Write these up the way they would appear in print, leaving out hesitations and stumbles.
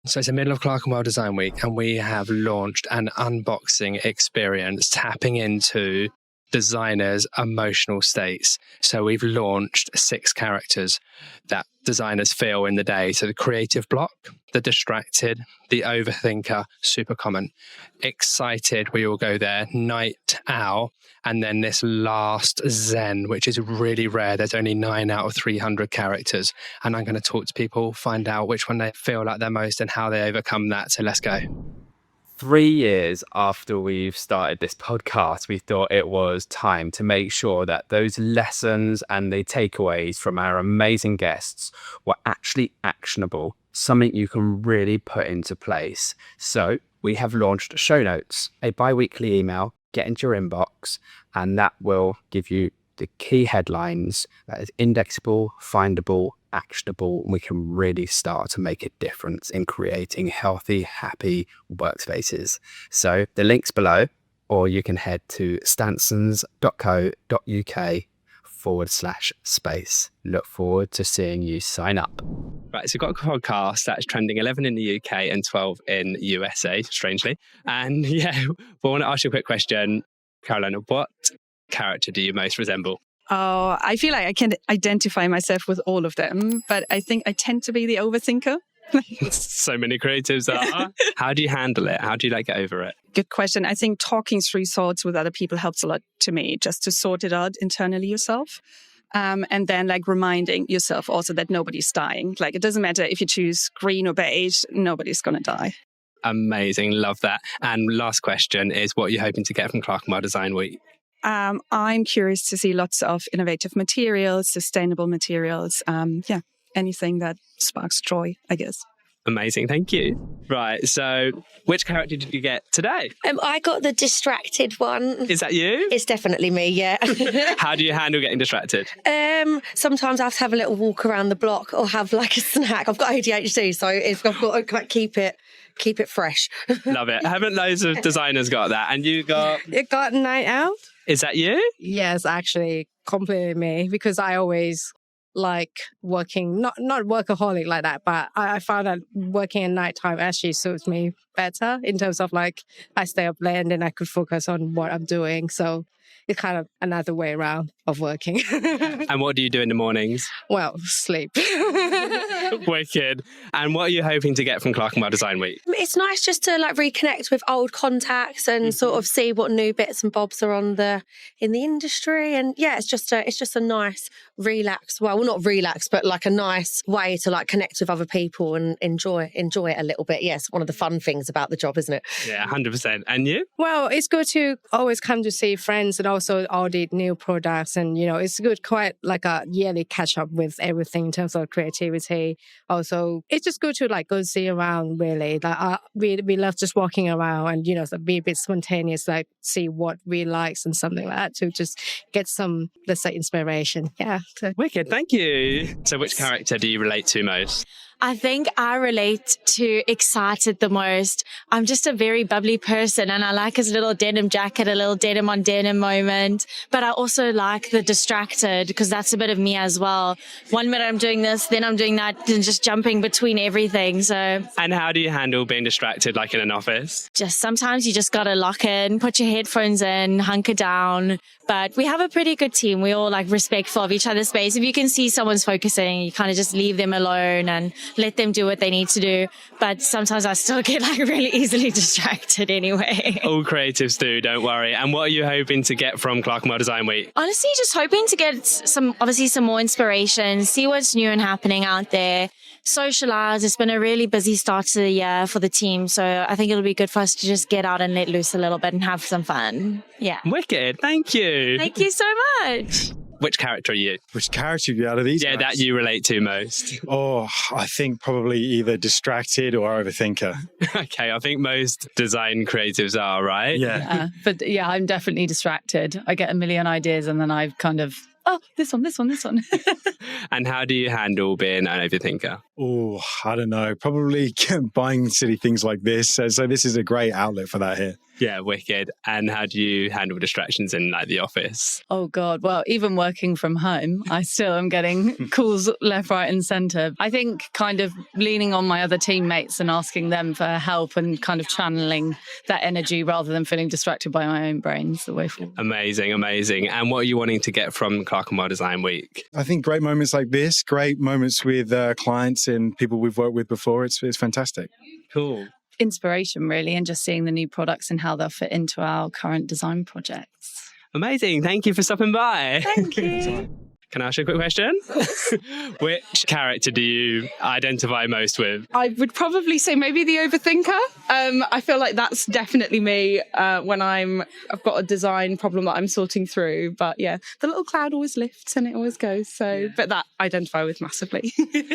So it's the middle of Clerkenwell Design Week, and we have launched an unboxing experience tapping into designers' emotional states. So we've launched 6 characters that designers feel in the day. So the creative block, the distracted, the overthinker, super common. Excited, we all go there. Night owl. And then this last zen, which is really rare. There's only 9 out of 300 characters. And I'm going to talk to people, find out which one they feel like they're most and how they overcome that. So let's go. 3 years after we've started this podcast, we thought it was time to make sure that those lessons and the takeaways from our amazing guests were actually actionable, something you can really put into place. So we have launched show notes, a bi-weekly email, get into your inbox, and that will give you the key headlines that is indexable, findable, actionable, and we can really start to make a difference in creating healthy, happy workspaces. So the link's below, or you can head to stansons.co.uk/space. Look forward to seeing you sign up. Right, so we've got a podcast that's trending 11 in the UK and 12 in USA, strangely. And yeah, but I want to ask you a quick question. Carolina, what character do you most resemble? Oh, I feel like I can identify myself with all of them, but I think I tend to be the overthinker. So many creatives are. How do you handle it? How do you get over it? Good question. I think talking through thoughts with other people helps a lot to me, just to sort it out internally yourself. And then reminding yourself also that nobody's dying. It doesn't matter if you choose green or beige, nobody's going to die. Amazing. Love that. And last question is, what are you hoping to get from Clerkenwell Design Week? I'm curious to see lots of innovative materials, sustainable materials. Anything that sparks joy, I guess. Amazing. Thank you. Right. So which character did you get today? I got the distracted one. Is that you? It's definitely me, yeah. How do you handle getting distracted? Sometimes I have to have a little walk around the block or have a snack. I've got ADHD, so I've got to keep it fresh. Love it. Haven't loads of designers got that? And you got... It got night out. Is that you? Yes, actually, completely me, because I always like working, not workaholic like that, but I found that working at nighttime actually suits me better in terms of I stay up late and then I could focus on what I'm doing. So it's kind of another way around of working. And what do you do in the mornings? Well, sleep. Wicked. And what are you hoping to get from Clerkenwell Design Week? It's nice just to reconnect with old contacts and sort of see what new bits and bobs are in the industry. And yeah, it's just a nice relax. Well, not relax, but a nice way to connect with other people and enjoy it a little bit. Yes, one of the fun things about the job, isn't it? Yeah, 100%. And you? Well, it's good to always come to see friends and also audit new products. And, it's good, quite a yearly catch up with everything in terms of creativity. Also, it's just good to go see around, really. We love just walking around and, be a bit spontaneous, see what we likes and something like that to just get some, let's say, inspiration. Yeah. Wicked. Thank you. So which character do you relate to most? I think I relate to excited the most. I'm just a very bubbly person and I like his little denim jacket, a little denim on denim moment. But I also like the distracted because that's a bit of me as well. 1 minute I'm doing this, then I'm doing that, and just jumping between everything. So. And how do you handle being distracted in an office? Just sometimes you just got to lock in, put your headphones in, hunker down. But we have a pretty good team. We're all respectful of each other's space. If you can see someone's focusing, you kind of just leave them alone and let them do what they need to do. But sometimes I still get really easily distracted anyway. All creatives do, don't worry. And what are you hoping to get from Clerkenwell Design Week? Honestly, just hoping to get some more inspiration, see what's new and happening out there. Socialize. It's been a really busy start to the year for the team. So I think it'll be good for us to just get out and let loose a little bit and have some fun. Yeah. Wicked. Thank you. Thank you so much. Which character are you? Which character are you out of these? Yeah, guys? that you relate to most. Oh, I think probably either distracted or overthinker. Okay, I think most design creatives are, right? Yeah. But yeah, I'm definitely distracted. I get a million ideas and then I've kind of, this one. And how do you handle being an overthinker? Oh, I don't know. Probably buying silly things like this. So this is a great outlet for that here. Yeah, wicked. And how do you handle distractions in like the office? Oh God. Well, even working from home, I still am getting calls left, right and centre. I think kind of leaning on my other teammates and asking them for help and kind of channeling that energy rather than feeling distracted by my own brains the way forward. Amazing, amazing. And what are you wanting to get from Clerkenwell Design Week? I think great moments like this, great moments with clients and people we've worked with before. It's fantastic. Cool. Inspiration, really, and just seeing the new products and how they'll fit into our current design projects. Amazing. Thank you for stopping by. Thank you. Can I ask you a quick question? Which character do you identify most with? I would probably say maybe the overthinker. I feel like that's definitely me when I've got a design problem that I'm sorting through. But yeah, the little cloud always lifts and it always goes. So, but that I identify with massively.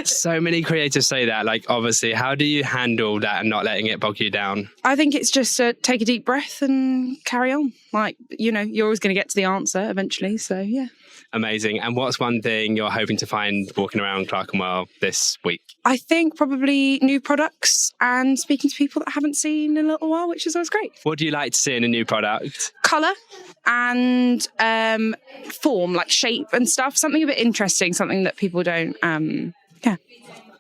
So many creators say that. Like, obviously, how do you handle that and not letting it bog you down? I think it's just to take a deep breath and carry on. Like, you know, you're always going to get to the answer eventually. So yeah. Amazing. And what's one thing you're hoping to find walking around Clerkenwell this week? I think probably new products and speaking to people that I haven't seen in a little while, which is always great. What do you like to see in a new product? Colour and form, like shape and stuff. Something a bit interesting, something that people don't,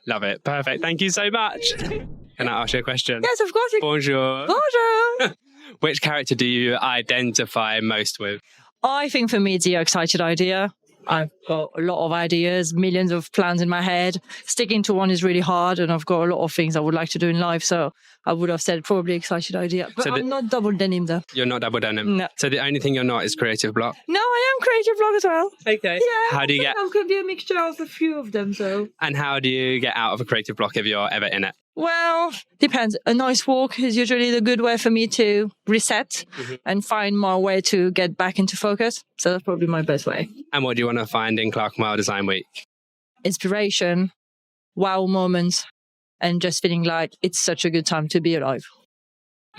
Love it. Perfect. Thank you so much. Can I ask you a question? Yes, of course. Bonjour. Bonjour. Which character do you identify most with? I think for me, it's the excited idea. I've got a lot of ideas, millions of plans in my head. Sticking to one is really hard, and I've got a lot of things I would like to do in life. So I would have said probably excited idea. But I'm not double denim though. You're not double denim? No. So the only thing you're not is creative block? No, I am creative block as well. Okay. Yeah. How do you get... I could be a mixture of a few of them, so... And how do you get out of a creative block if you're ever in it? Well, depends. A nice walk is usually the good way for me to reset and find my way to get back into focus. So that's probably my best way. And what do you want to find in Clerkenwell Design Week? Inspiration, wow moments, and just feeling like it's such a good time to be alive.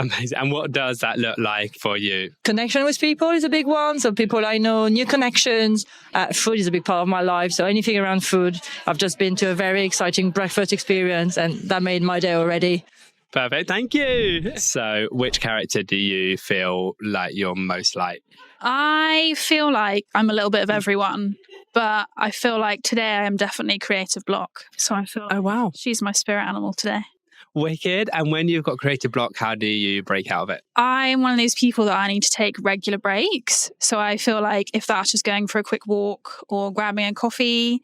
Amazing. And what does that look like for you? Connection with people is a big one. So people I know, new connections. Food is a big part of my life. So anything around food. I've just been to a very exciting breakfast experience and that made my day already. Perfect. Thank you. So which character do you feel like you're most like? I feel like I'm a little bit of everyone, but I feel like today I am definitely creative block. So I feel Oh, wow. she's my spirit animal today. Wicked. And when you've got creative block, how do you break out of it? I'm one of those people that I need to take regular breaks. So I feel like if that's just going for a quick walk or grabbing a coffee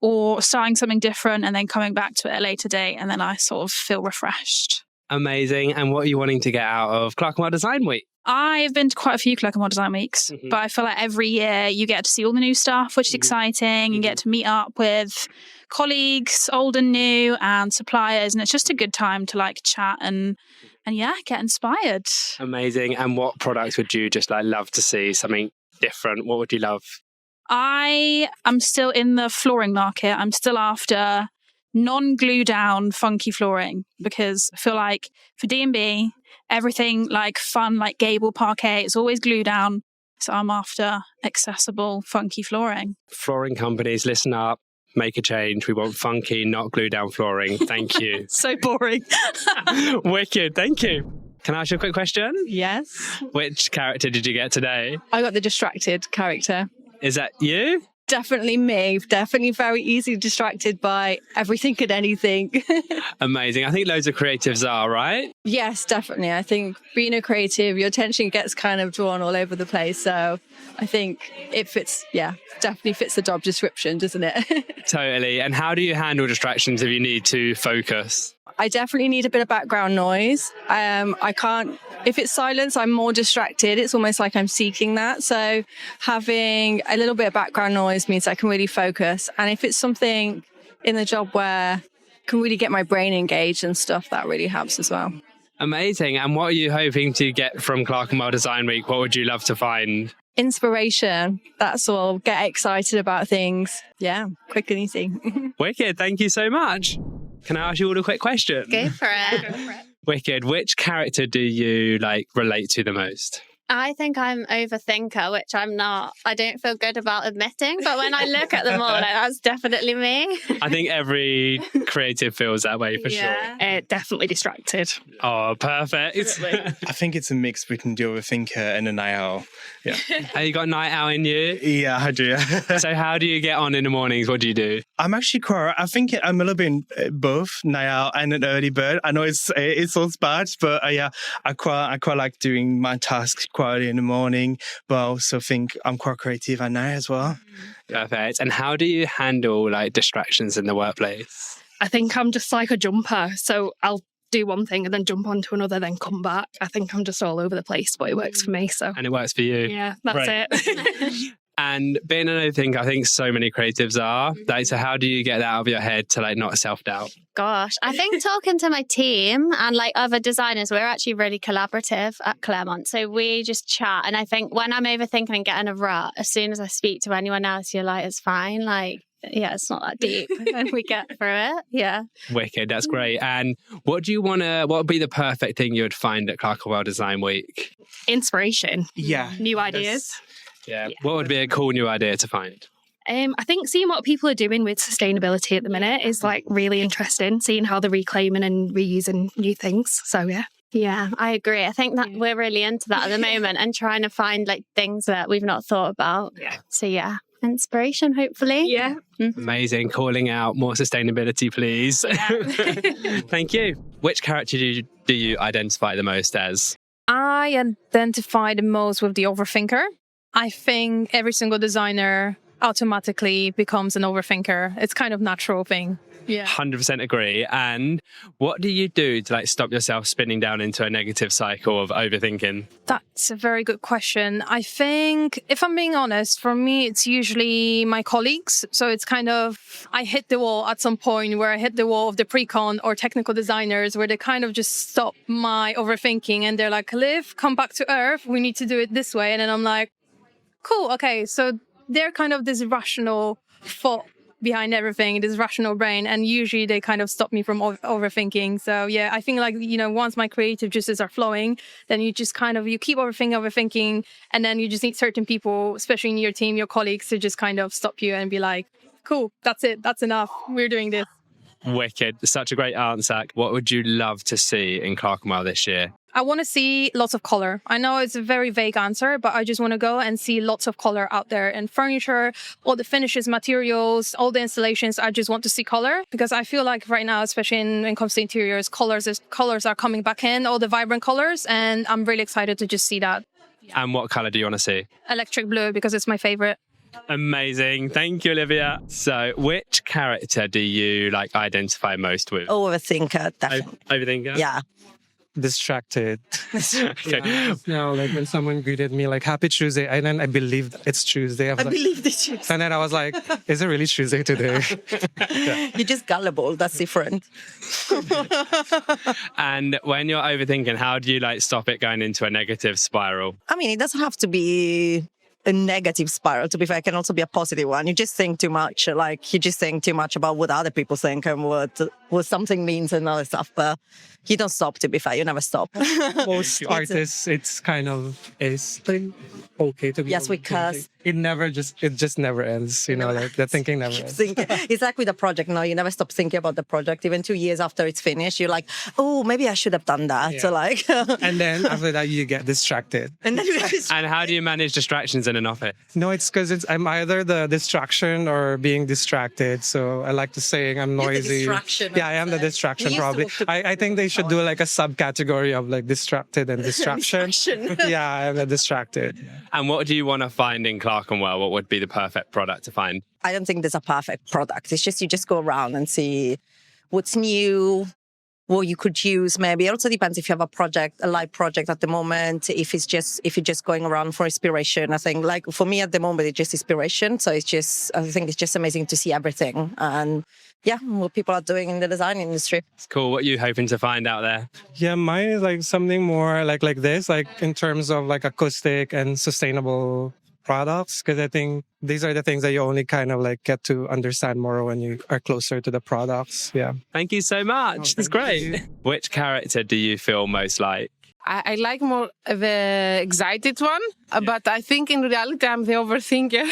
or starting something different and then coming back to it at a later date, and then I sort of feel refreshed. Amazing. And what are you wanting to get out of Clerkenwell Design Week? I've been to quite a few Clerkenwell Design Weeks, but I feel like every year you get to see all the new stuff, which is exciting. You get to meet up with colleagues, old and new, and suppliers, and it's just a good time to like chat and yeah, get inspired. Amazing. And what products would you just like love to see? Something different? What would you love? I am still in the flooring market. I'm still after non-glue down funky flooring because I feel like for D&B, everything like fun, like gable parquet, it's always glue down. So I'm after accessible, funky flooring. Flooring companies, listen up, make a change. We want funky, not glue down flooring. Thank you. So boring. Wicked. Thank you. Can I ask you a quick question? Yes. Which character did you get today? I got the distracted character. Is that you? Definitely me. Definitely very easily distracted by everything and anything. Amazing. I think loads of creatives are, right? Yes, definitely. I think being a creative, your attention gets kind of drawn all over the place. So I think it fits, definitely fits the job description, doesn't it? Totally. And how do you handle distractions if you need to focus? I definitely need a bit of background noise. I can't, if it's silence, I'm more distracted. It's almost like I'm seeking that. So having a little bit of background noise means I can really focus. And if it's something in the job where I can really get my brain engaged and stuff, that really helps as well. Amazing. And what are you hoping to get from Clerkenwell Design Week? What would you love to find? Inspiration. That's all. Get excited about things. Yeah, quick and easy. Wicked. Thank you so much. Can I ask you all a quick question? Go for it. Wicked. Which character do you like relate to the most? I think I'm overthinker, which I'm not. I don't feel good about admitting, but when I look at them all, like, that's definitely me. I think every creative feels that way for sure. Definitely distracted. Oh, perfect. I think it's a mix between the overthinker and the night owl. Yeah. Have you got night owl in you? Yeah, I do. So how do you get on in the mornings? What do you do? I'm actually quite. I think I'm a little bit both night owl and an early bird. I know it's all bad, but yeah, I quite like doing my tasks quite early in the morning. But I also think I'm quite creative at night as well. Perfect. And how do you handle like distractions in the workplace? I think I'm just like a jumper. So I'll do one thing and then jump onto another, then come back. I think I'm just all over the place, but it works for me. So And it works for you. yeah, that's it. And being an overthinker, I think so many creatives are. Like, so how do you get that out of your head to like not self-doubt? Gosh, I think talking to my team and like other designers, we're actually really collaborative at Claremont. So we just chat. And I think when I'm overthinking and getting a rut, as soon as I speak to anyone else, you're like, it's fine. Like, yeah, it's not that deep. And we get through it. Yeah. Wicked. That's great. And what would be the perfect thing you would find at Clerkenwell Design Week? Inspiration. Yeah. New ideas. Yeah. What would be a cool new idea to find? I think seeing what people are doing with sustainability at the minute is like really interesting, seeing how they're reclaiming and reusing new things. So yeah. Yeah, I agree. I think that we're really into that at the moment and trying to find like things that we've not thought about. Yeah. So yeah, inspiration, hopefully. Yeah. Amazing. Calling out more sustainability, please. Yeah. Thank you. Which character do you identify the most as? I identify the most with the overthinker. I think every single designer automatically becomes an overthinker. It's kind of natural thing. Yeah. 100% agree. And what do you do to like stop yourself spinning down into a negative cycle of overthinking? That's a very good question. I think, if I'm being honest, for me, it's usually my colleagues. So it's kind of, I hit the wall at some point where I hit the wall of the pre-con or technical designers where they kind of just stop my overthinking and they're like, Liv, come back to earth. We need to do it this way. And then I'm like, cool. Okay. So they're kind of this rational thought behind everything, this rational brain, and usually they kind of stop me from overthinking. So yeah, I think like, once my creative juices are flowing, then you just kind of, you keep overthinking, and then you just need certain people, especially in your team, your colleagues, to just kind of stop you and be like, cool, that's it, that's enough, we're doing this. Wicked. Such a great answer. What would you love to see in Clerkenwell this year? I want to see lots of color. I know it's a very vague answer, but I just want to go and see lots of color out there in furniture, all the finishes, materials, all the installations. I just want to see color because I feel like right now, especially when it comes to interiors, colors are coming back in, all the vibrant colors, and I'm really excited to just see that. And what color do you want to see? Electric blue, because it's my favorite. Amazing. Thank you, Olivia. So which character do you like identify most with? Overthinker, definitely. Overthinker? Yeah. Distracted. Okay. No, like when someone greeted me like Happy Tuesday, and then I believed it's Tuesday. I believed it's Tuesday. And then I was like, is it really Tuesday today? You're just gullible. That's different. And when you're overthinking, how do you like stop it going into a negative spiral? I mean, it doesn't have to be a negative spiral. To be fair, it can also be a positive one. You just think too much. Like you just think too much about what other people think and what something means and other stuff. But you don't stop. To be fair, you never stop. Most artists, it's kind of is okay to be. Yes, we curse. It just never ends. Like the thinking never ends. It's like with a project. No, you never stop thinking about the project. Even 2 years after it's finished, you're like, oh, maybe I should have done that. Yeah. So like, and then after that, you get distracted. And how do you manage distractions in an office? No, it's because I'm either the distraction or being distracted. So I like to say I'm noisy. Yeah, I am the distraction probably. I think they should do like a subcategory of like distracted and distraction. Yeah, I'm the distracted. And what do you want to find in Clerkenwell? What would be the perfect product to find? I don't think there's a perfect product. It's just you just go around and see what's new, what you could use maybe. It also depends if you have a live project at the moment, if you're just going around for inspiration. I think like for me at the moment, it's just inspiration. So I think it's just amazing to see everything and what people are doing in the design industry. It's cool. What are you hoping to find out there? Yeah, mine is like something more like this, like in terms of like acoustic and sustainable products, because I think these are the things that you only kind of like get to understand more when you are closer to the products. Yeah. Thank you so much. That's great. Which character do you feel most like? I like more the excited one, but I think in reality I'm the overthinker.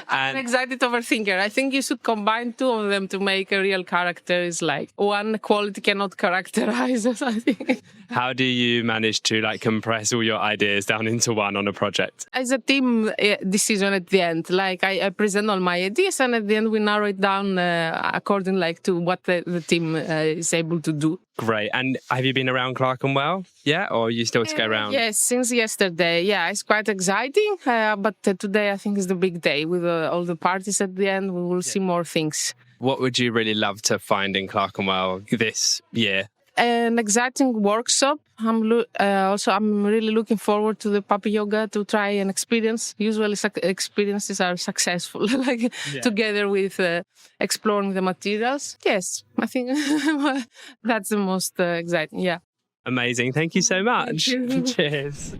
I'm an excited overthinker. I think you should combine two of them to make a real character. It's like one quality cannot characterize us, I think. How do you manage to like compress all your ideas down into one on a project? It's a team decision at the end. Like I present all my ideas, and at the end we narrow it down according like to what the team is able to do. Great. And have you been around Clerkenwell yet, or are you still to go around? Yes, since yesterday. Yeah, it's quite exciting. But today I think is the big day with all the parties at the end. We will see more things. What would you really love to find in Clerkenwell this year? An exciting workshop. I'm really looking forward to the puppy yoga to try an experience. Usually experiences are successful, together with exploring the materials. Yes, I think that's the most exciting. Yeah. Amazing. Thank you so much. Cheers.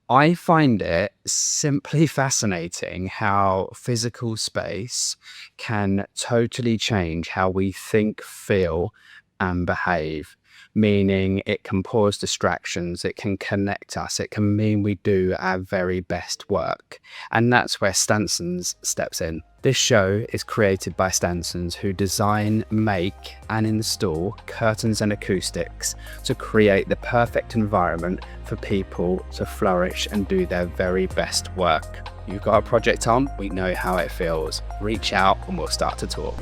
I find it simply fascinating how physical space can totally change how we think, feel, and behave. Meaning it can pause distractions, it can connect us, it can mean we do our very best work. And that's where Stansons steps in. This show is created by Stansons, who design, make and install curtains and acoustics to create the perfect environment for people to flourish and do their very best work. You've got a project on, we know how it feels. Reach out and we'll start to talk.